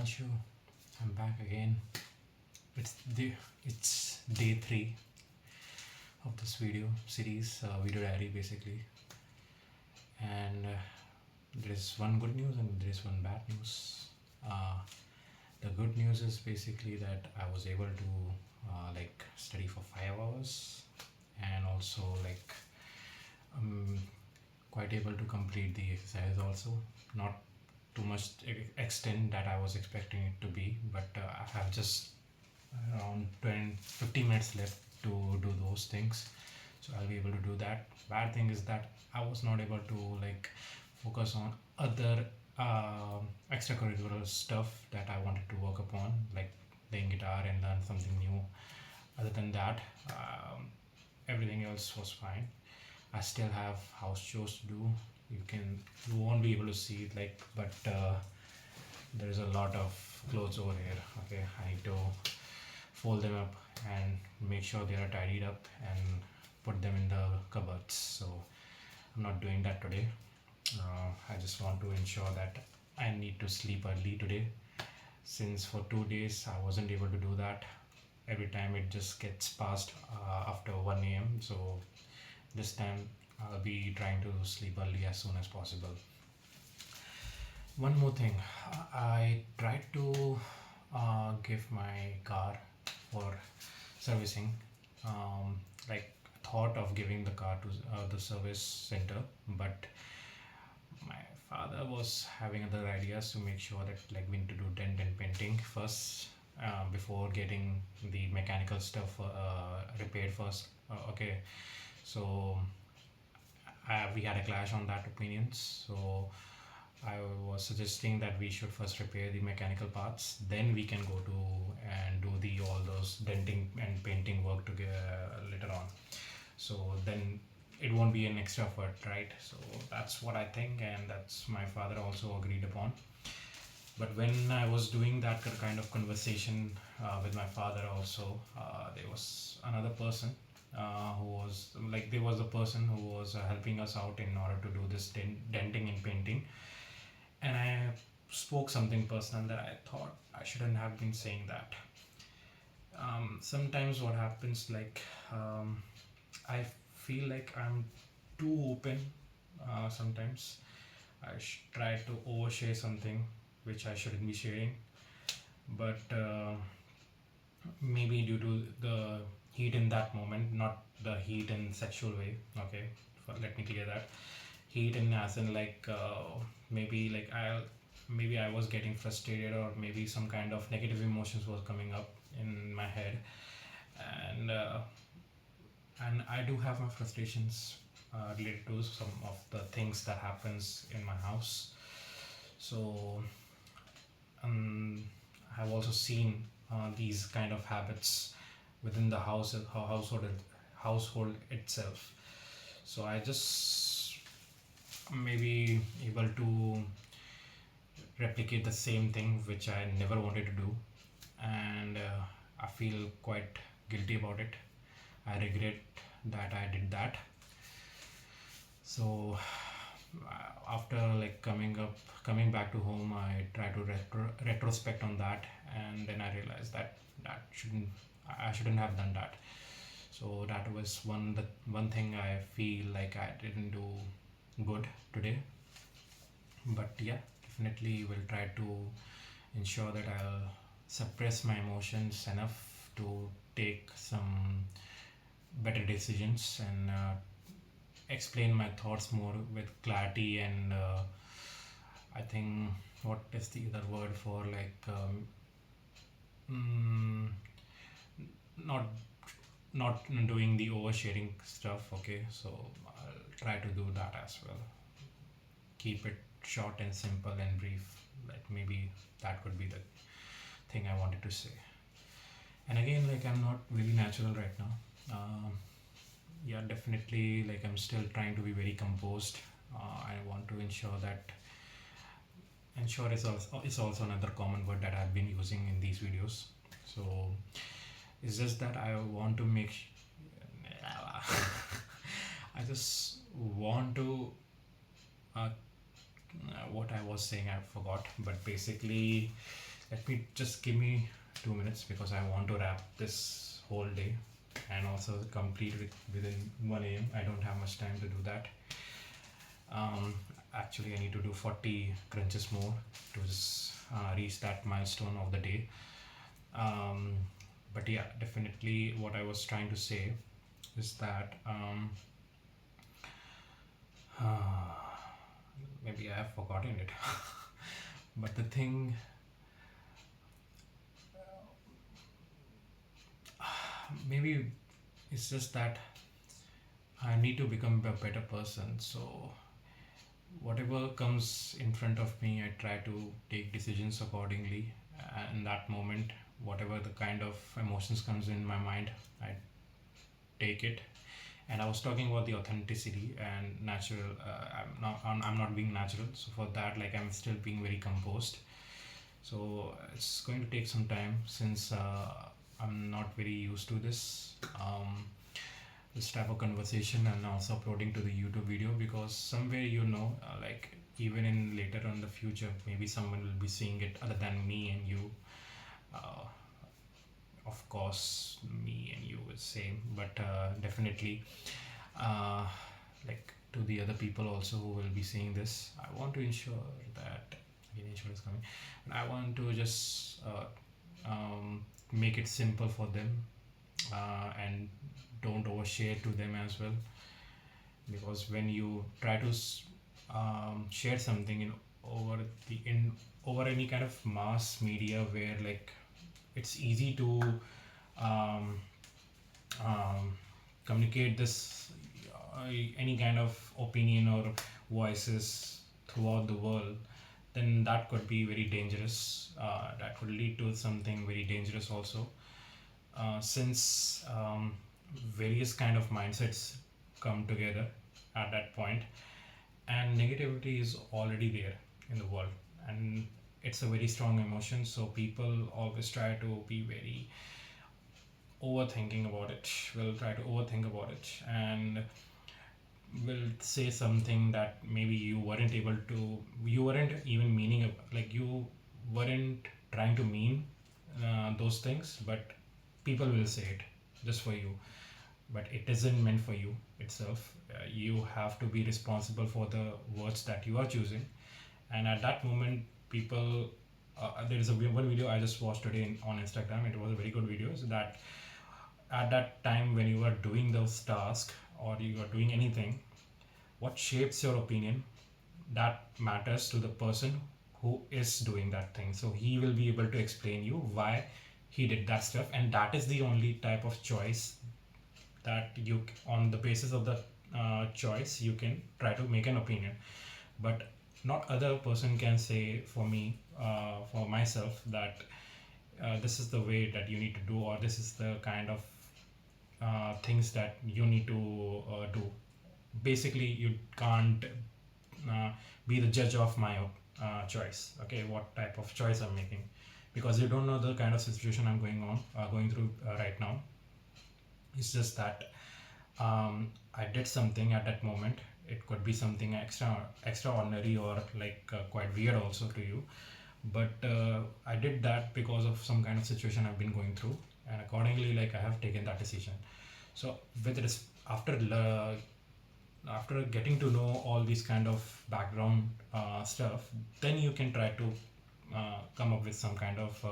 Devanshu. I'm back again. It's the it's day three of this video series, video diary basically. And there is one good news and there is one bad news. Uh, the good news is basically that I was able to study for 5 hours, and also um, quite able to complete the exercise also. Not too much extent that I was expecting it to be, but I have just around 20, 15 minutes left to do those things, so I'll be able to do that. Bad thing is that I was not able to focus on other extracurricular stuff that I wanted to work upon, like playing guitar and learn something new. Other than that, everything else was fine. I still have house chores to do. You won't be able to see it, but there is a lot of clothes over here. Okay, I need to fold them up and make sure they are tidied up and put them in the cupboards. So I'm not doing that today. I just want to ensure that I need to sleep early today, since for 2 days I wasn't able to do that. Every time it just gets past after 1 a.m. So this time I'll be trying to sleep early as soon as possible. One more thing, I tried to give my car for servicing. Like, thought of giving the car to the service center, but my father was having other ideas to make sure that we need to do dent and painting first, before getting the mechanical stuff repaired first. Okay, so we had a clash on that opinions. So I was suggesting that we should first repair the mechanical parts, then we can go to and do the all those denting and painting work together later on. So then it won't be an extra effort, right? So that's what I think, and that's my father also agreed upon. But when I was doing that kind of conversation with my father, also there was another person who was there was a person who was helping us out in order to do this denting and painting, and I spoke something personal that I thought I shouldn't have been saying that. Sometimes what happens, I feel like I'm too open. Sometimes I try to overshare something which I shouldn't be sharing, but maybe due to the heat in that moment, not the heat in sexual way. Okay, let me clear that. Heat in as in maybe maybe I was getting frustrated, or maybe some kind of negative emotions was coming up in my head, and I do have my frustrations related to some of the things that happens in my house. So I've also seen these kind of habits within the household itself. So I just maybe able to replicate the same thing which I never wanted to do, and I feel quite guilty about it. I regret that I did that. So after coming back to home, I try to retrospect on that, and then I realized that I shouldn't have done that. So that was one thing I feel like I didn't do good today. But yeah, definitely will try to ensure that I'll suppress my emotions enough to take some better decisions, and explain my thoughts more with clarity, and I think, what is the other word for mm, not not doing the oversharing stuff. Okay, so I'll try to do that as well. Keep it short and simple and brief. Maybe that could be the thing I wanted to say. And again, I'm not very natural right now. Yeah, definitely, I'm still trying to be very composed. I want to ensure is also another common word that I've been using in these videos. So it's just that I want to I just want to what I was saying, I forgot, but basically Let me just give me 2 minutes because I want to wrap this whole day and also complete it within 1 a.m. I don't have much time to do that. Actually, I need to do 40 crunches more to just reach that milestone of the day. But yeah, definitely what I was trying to say is that maybe I have forgotten it. But the thing, maybe it's just that I need to become a better person. So whatever comes in front of me, I try to take decisions accordingly. In that moment, whatever the kind of emotions comes in my mind, I take it. And I was talking about the authenticity and natural. I'm not being natural. So for that, like, I'm still being very composed. So it's going to take some time since I'm not very used to this type of conversation and also uploading to the YouTube video, because somewhere, like, even in later on the future, maybe someone will be seeing it other than me and you. Uh, of course, me and you is same, but definitely, uh, like, to the other people also who will be seeing this, I want to ensure that, again, ensure is coming, and I want to just make it simple for them, and don't overshare to them as well, because when you try to share something in over any kind of mass media, where, like, it's easy to um, um, communicate this any kind of opinion or voices throughout the world, then that could be very dangerous. That could lead to something very dangerous also, since various kind of mindsets come together at that point, and negativity is already there in the world, and it's a very strong emotion, so people always try to be very overthinking about it, will try to overthink about it, and will say something that maybe you weren't even meaning like, you weren't trying to mean those things, but people will say it just for you, but it isn't meant for you itself. You have to be responsible for the words that you are choosing, and at that moment, people, there is one video I just watched today on Instagram. It was a very good video. So that at that time when you are doing those tasks or you are doing anything, what shapes your opinion, that matters to the person who is doing that thing. So he will be able to explain you why he did that stuff, and that is the only type of choice that you, on the basis of the choice, you can try to make an opinion. But not other person can say for me, for myself, that this is the way that you need to do, or this is the kind of things that you need to do. Basically, you can't uh, be the judge of my choice, okay, what type of choice I'm making, because you don't know the kind of situation I'm going through right now. It's just that I did something at that moment. It could be something extraordinary, or like quite weird also to you, but I did that because of some kind of situation I've been going through, and accordingly, like, I have taken that decision. So with this, after getting to know all these kind of background stuff, then you can try to come up with some kind of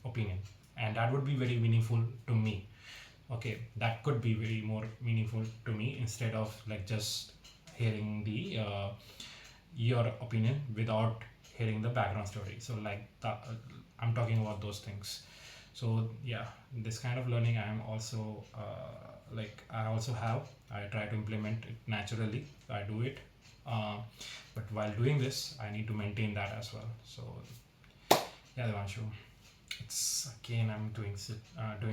opinion, and that would be very meaningful to me. Okay, that could be very more meaningful to me, instead of, like, just hearing the your opinion without hearing the background story. So, like, I'm talking about those things. So yeah, this kind of learning I am also like, I also have, I try to implement it naturally, I do it, uh, but while doing this, I need to maintain that as well. So yeah, Devanshu, it's, again, I'm doing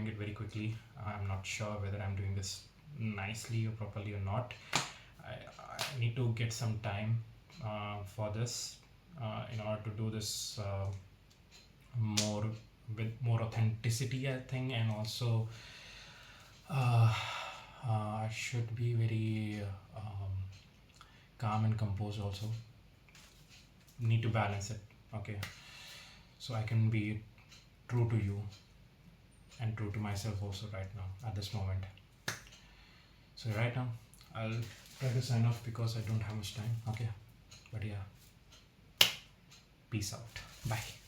it very quickly. I'm not sure whether I'm doing this nicely or properly or not. I need to get some time for this, in order to do this more, with more authenticity, I think, and also I should be very calm and composed also. Need to balance it. Okay, so I can be true to you and true to myself also right now at this moment. So right now I'll try to sign off because I don't have much time. Okay, but yeah, peace out. Bye.